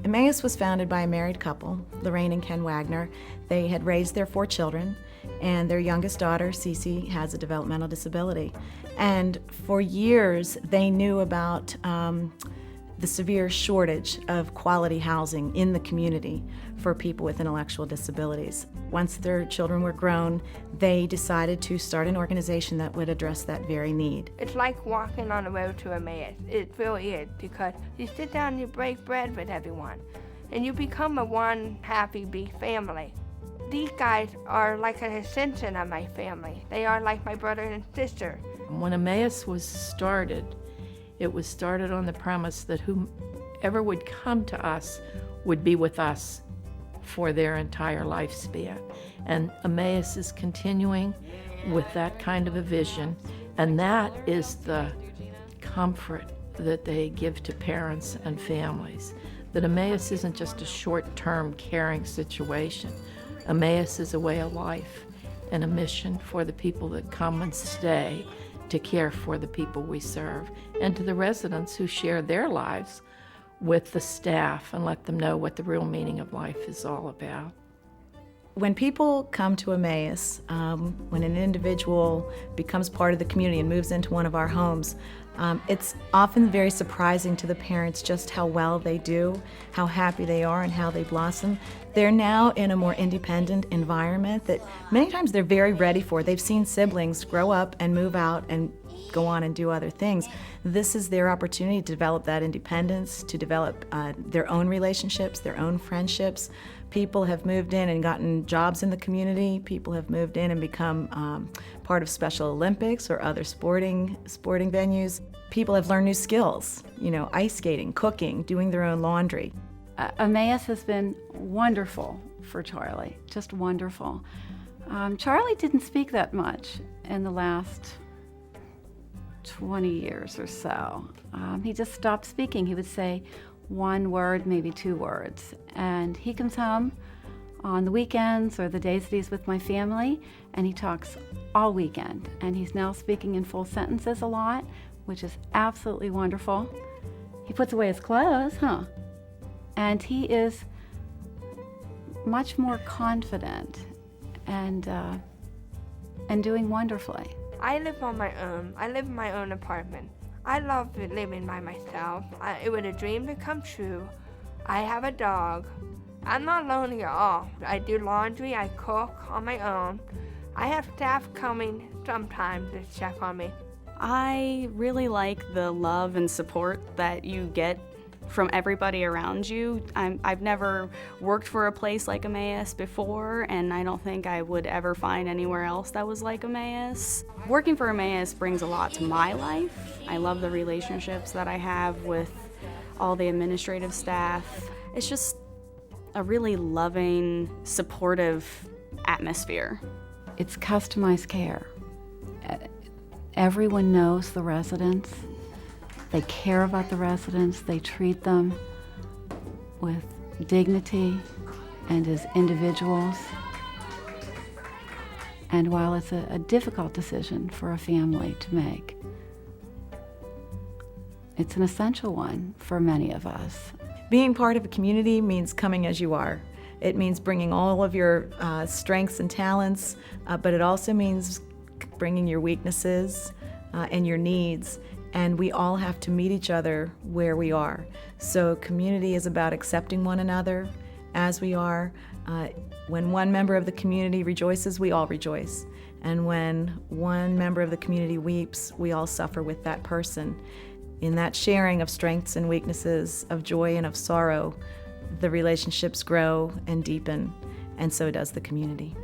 Emmaus was founded by a married couple, Lorraine and Ken Wagner. They had raised their 4 children, and their youngest daughter, Cece, has a developmental disability. And for years, they knew about the severe shortage of quality housing in the community for people with intellectual disabilities. Once their children were grown, they decided to start an organization that would address that very need. It's like walking on the road to Emmaus. It really is, because you sit down and you break bread with everyone, and you become a one happy big family. These guys are like an extension of my family. They are like my brother and sister. When Emmaus was started, it was started on the premise that whoever would come to us would be with us for their entire lifespan. And Emmaus is continuing with that kind of a vision, and that is the comfort that they give to parents and families. That Emmaus isn't just a short-term caring situation. Emmaus is a way of life and a mission for the people that come and stay to care for the people we serve, and to the residents who share their lives with the staff and let them know what the real meaning of life is all about. When people come to Emmaus, when an individual becomes part of the community and moves into one of our homes, it's often very surprising to the parents just how well they do, how happy they are, and how they blossom. They're now in a more independent environment that many times they're very ready for. They've seen siblings grow up and move out and go on and do other things. This is their opportunity to develop that independence, to develop their own relationships, their own friendships. People have moved in and gotten jobs in the community. People have moved in and become part of Special Olympics or other sporting venues. People have learned new skills, ice skating, cooking, doing their own laundry. Emmaus has been wonderful for Charlie, just wonderful. Charlie didn't speak that much in the last 20 years or so. He just stopped speaking. He would say one word, maybe 2 words. And he comes home on the weekends or the days that he's with my family, and he talks all weekend. And he's now speaking in full sentences a lot, which is absolutely wonderful. He puts away his clothes, and he is much more confident and doing wonderfully. I live on my own. I live in my own apartment. I love living by myself. It was a dream to come true. I have a dog. I'm not lonely at all. I do laundry, I cook on my own. I have staff coming sometimes to check on me. I really like the love and support that you get from everybody around you. I've never worked for a place like Emmaus before, and I don't think I would ever find anywhere else that was like Emmaus. Working for Emmaus brings a lot to my life. I love the relationships that I have with all the administrative staff. It's just a really loving, supportive atmosphere. It's customized care. Everyone knows the residents. They care about the residents. They treat them with dignity and as individuals. And while it's a difficult decision for a family to make, it's an essential one for many of us. Being part of a community means coming as you are. It means bringing all of your strengths and talents, but it also means bringing your weaknesses and your needs. And we all have to meet each other where we are. So community is about accepting one another as we are. When one member of the community rejoices, we all rejoice. And when one member of the community weeps, we all suffer with that person. In that sharing of strengths and weaknesses, of joy and of sorrow, the relationships grow and deepen, and so does the community.